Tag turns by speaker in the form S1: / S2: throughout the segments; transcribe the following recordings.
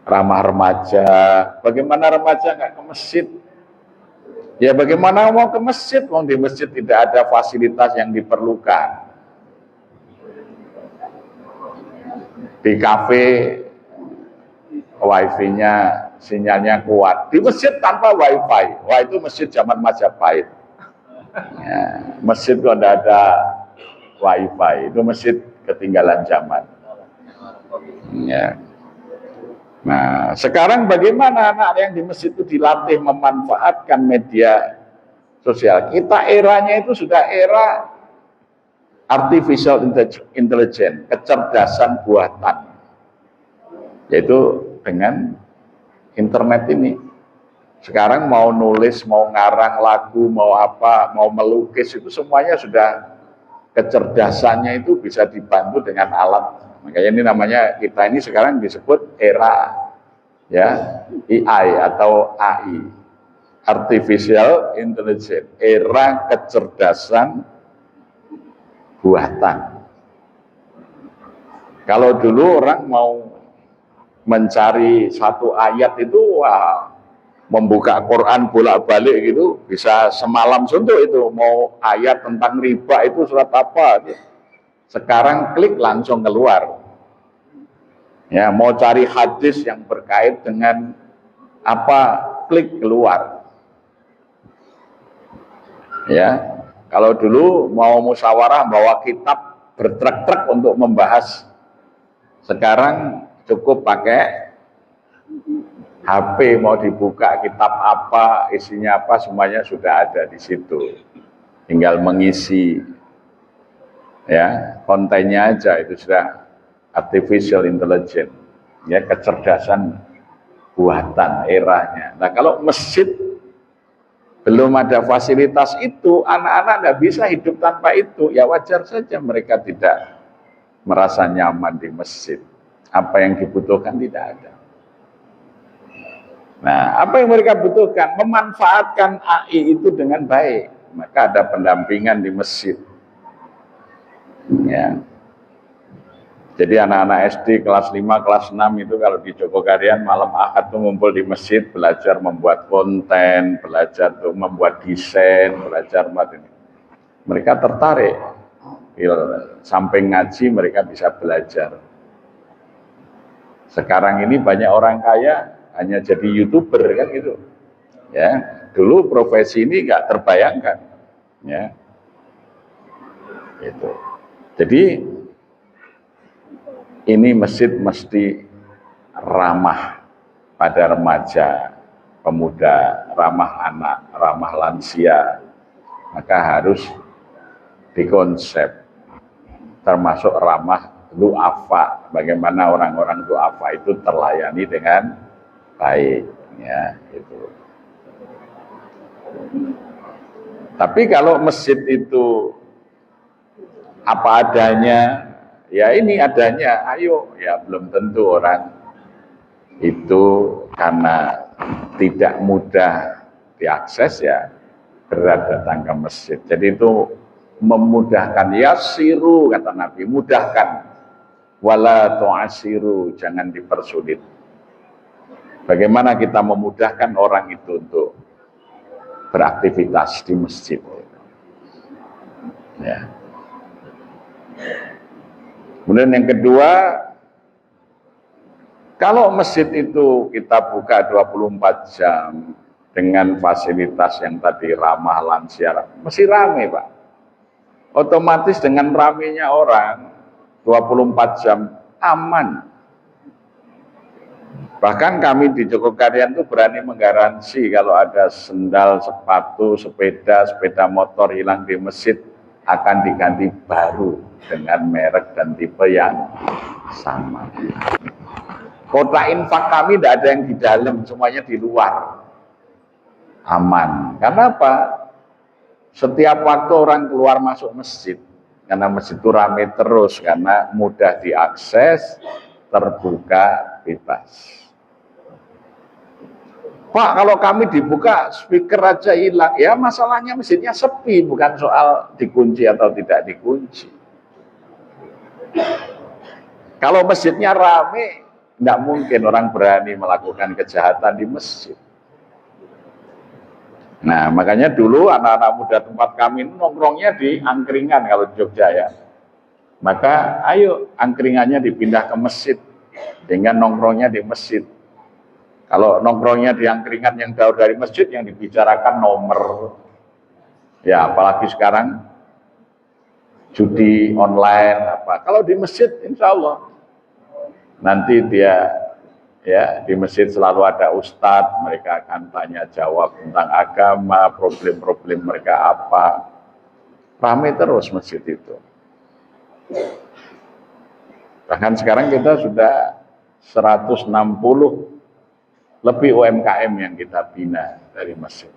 S1: ramah remaja. Bagaimana remaja nggak ke masjid? Ya bagaimana mau ke masjid? Wong di masjid tidak ada fasilitas yang diperlukan. Di kafe wifi-nya sinyalnya kuat. Di masjid tanpa wifi. Wah itu masjid zaman Majapahit. Ya, masjid kok ada wifi. Itu masjid ketinggalan zaman. Ya. Nah, sekarang bagaimana anak yang di masjid itu dilatih memanfaatkan media sosial? Kita eranya itu sudah era artificial intelligence, kecerdasan buatan. Yaitu dengan internet ini. Sekarang mau nulis, mau ngarang lagu, mau apa, mau melukis, itu semuanya sudah kecerdasannya itu bisa dibantu dengan alat. Makanya ini namanya, kita ini sekarang disebut era ya AI atau AI, artificial intelligence, era kecerdasan buatan. Kalau dulu orang mau mencari satu ayat itu, wah, membuka Quran bolak-balik gitu, bisa semalam suntuk itu, mau ayat tentang riba itu surat apa. Sekarang klik langsung keluar. Ya, mau cari hadis yang berkait dengan apa, klik keluar. Ya, kalau dulu mau musyawarah bawa kitab bertrek-trek untuk membahas, sekarang cukup pakai HP, mau dibuka kitab apa, isinya apa, semuanya sudah ada di situ. Tinggal mengisi ya kontennya aja, itu sudah artificial intelligence, ya kecerdasan buatan eranya. Nah kalau masjid belum ada fasilitas itu, anak-anak nggak bisa hidup tanpa itu. Ya wajar saja mereka tidak merasa nyaman di masjid. Apa yang dibutuhkan tidak ada. Nah, apa yang mereka butuhkan? Memanfaatkan AI itu dengan baik. Maka ada pendampingan di masjid. Ya. Jadi anak-anak SD kelas 5, kelas 6 itu kalau di Jogokarian malam Ahad itu ngumpul di masjid, belajar membuat konten, belajar tuh membuat desain, belajar ini. Mereka tertarik. Samping ngaji mereka bisa belajar. Sekarang ini banyak orang kaya hanya jadi YouTuber kan gitu. Ya, dulu profesi ini nggak terbayangkan. Ya. Gitu. Jadi ini masjid mesti ramah pada remaja, pemuda, ramah anak, ramah lansia. Maka harus dikonsep, termasuk ramah du'afa. Bagaimana orang-orang du'afa itu terlayani dengan baik. Ya, itu. Tapi kalau masjid itu apa adanya, ya ini adanya, ayo, ya belum tentu orang itu karena tidak mudah diakses ya berat datang ke masjid. Jadi itu memudahkan, yasiru kata Nabi, mudahkan, wala tu'asiru, jangan dipersulit. Bagaimana kita memudahkan orang itu untuk beraktivitas di masjid. Ya. Kemudian yang kedua, kalau masjid itu kita buka 24 jam dengan fasilitas yang tadi ramah lansia, mesti rame Pak. Otomatis dengan ramenya orang 24 jam aman. Bahkan kami di Jogokarian itu berani menggaransi kalau ada sendal, sepatu, sepeda motor hilang di masjid akan diganti baru dengan merek dan tipe yang sama. Kota infak kami tidak ada yang di dalam, semuanya di luar. Aman. Karena apa? Setiap waktu orang keluar masuk masjid. Karena masjid itu ramai terus, karena mudah diakses, terbuka, bebas. Pak, kalau kami dibuka speaker aja hilang. Ya masalahnya masjidnya sepi, bukan soal dikunci atau tidak dikunci. Kalau masjidnya rame, Tidak mungkin orang berani melakukan kejahatan di masjid. Nah, makanya dulu anak-anak muda tempat kami nongkrongnya di angkringan kalau di Jogja ya. Maka ayo angkringannya dipindah ke masjid, dengan nongkrongnya di masjid. Kalau nongkrongnya di angkringan yang jauh dari masjid, yang dibicarakan nomor. Ya, apalagi sekarang judi online apa. Kalau di masjid, insya Allah nanti dia ya di masjid selalu ada ustadz, mereka akan tanya jawab tentang agama, problem-problem mereka apa. Ramai terus masjid itu. Bahkan sekarang kita sudah 160 lebih UMKM yang kita bina dari masjid.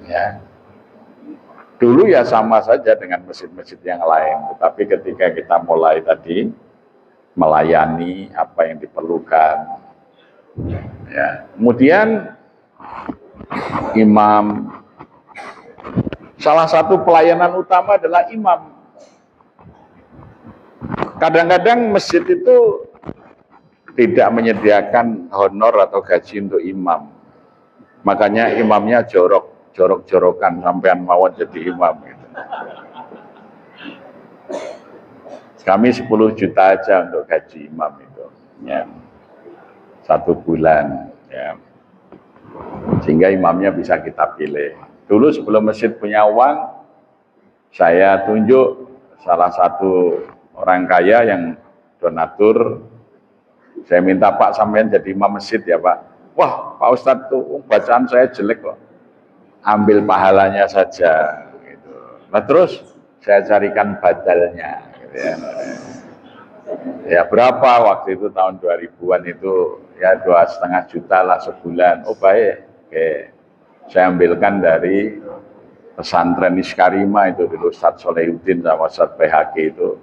S1: Ya. Dulu ya sama saja dengan masjid-masjid yang lain, tetapi ketika kita mulai tadi melayani apa yang diperlukan, ya. Kemudian imam, salah satu pelayanan utama adalah imam. Kadang-kadang masjid itu tidak menyediakan honor atau gaji untuk imam. Makanya imamnya jorok-jorokan sampean mawon jadi imam gitu. Kami 10 juta aja untuk gaji imam itu. Ya. 1 bulan ya. Sehingga imamnya bisa kita pilih. Dulu sebelum masjid punya uang, saya tunjuk salah satu orang kaya yang donatur. Saya minta, Pak, sampean jadi imam masjid ya, Pak. Wah, Pak Ustadz tuh bacaan saya jelek kok. Ambil pahalanya saja gitu. Nah, terus saya carikan badalnya gitu ya. Ya berapa waktu itu tahun 2000-an itu ya 2,5 juta lah sebulan. Oh baik. Oke. Saya ambilkan dari pesantren Iskarima itu dulu Ustadz Solehudin sama Ustadz PHG itu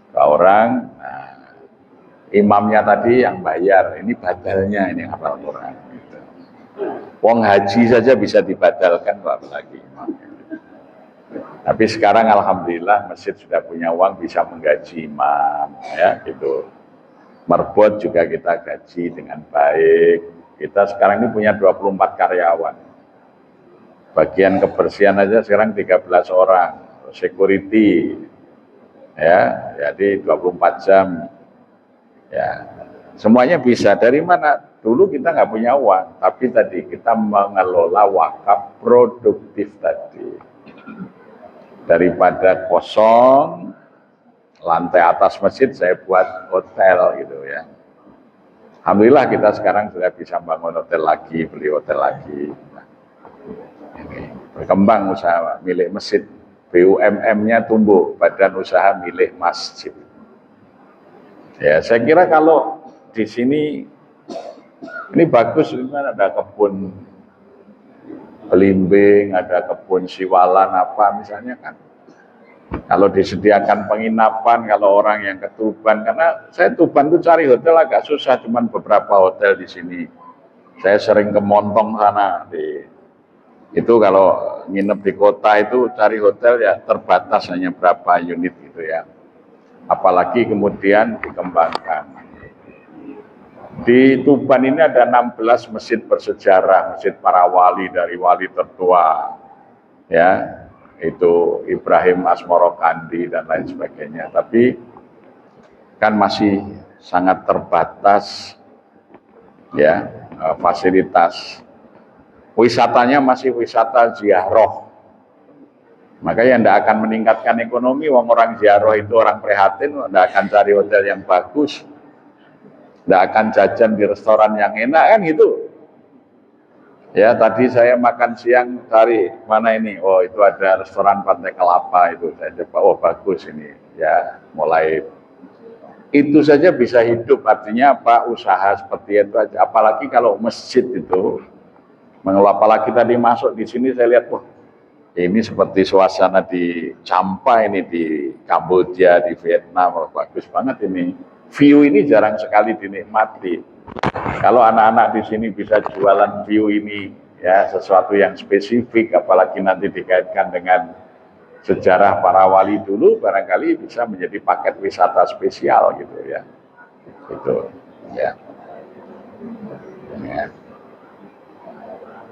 S1: ke orang. Nah, imamnya tadi yang bayar, ini badalnya, ini hafal Quran gitu. Wong haji saja bisa dibadalkan kok apalagi imam. Tapi sekarang alhamdulillah masjid sudah punya uang bisa menggaji imam ya gitu. Merbot juga kita gaji dengan baik. Kita sekarang ini punya 24 karyawan. Bagian kebersihan aja sekarang 13 orang. Security ya, jadi 24 jam. Ya, semuanya bisa. Dari mana? Dulu kita nggak punya uang, tapi tadi kita mengelola wakaf produktif tadi. Daripada kosong, lantai atas masjid saya buat hotel gitu ya. Alhamdulillah kita sekarang sudah bisa bangun hotel lagi, beli hotel lagi. Nah, ini berkembang usaha milik masjid. BUMN-nya tumbuh, badan usaha milik masjid. Ya, saya kira kalau di sini ini bagus, ini ada kebun belimbing, ada kebun siwalan apa misalnya kan. Kalau disediakan penginapan, kalau orang yang ke Tuban, karena saya Tuban itu cari hotel agak susah, cuman beberapa hotel di sini. Saya sering ke Montong sana, itu kalau nginep di kota itu cari hotel ya terbatas hanya berapa unit gitu ya. Apalagi kemudian dikembangkan. Di Tuban ini ada 16 masjid bersejarah, masjid para wali dari wali tertua, ya, itu Ibrahim Asmoro Kandi dan lain sebagainya. Tapi kan masih sangat terbatas, ya, fasilitas. Wisatanya masih wisata ziarah. Makanya tidak akan meningkatkan ekonomi, orang ziarah itu orang prihatin, tidak akan cari hotel yang bagus, tidak akan jajan di restoran yang enak kan gitu. Ya tadi saya makan siang cari mana ini, oh itu ada restoran Pantai Kelapa itu, saya coba, oh bagus ini, ya mulai itu saja bisa hidup, artinya apa, usaha seperti itu aja. Apalagi kalau masjid itu mengelola, apalagi tadi masuk di sini saya lihat, wah ini seperti suasana di Champa ini di Kamboja, di Vietnam, bagus banget ini. View ini jarang sekali dinikmati. Kalau anak-anak di sini bisa jualan view ini, ya sesuatu yang spesifik, apalagi nanti dikaitkan dengan sejarah para wali dulu, barangkali bisa menjadi paket wisata spesial gitu ya. Itu ya.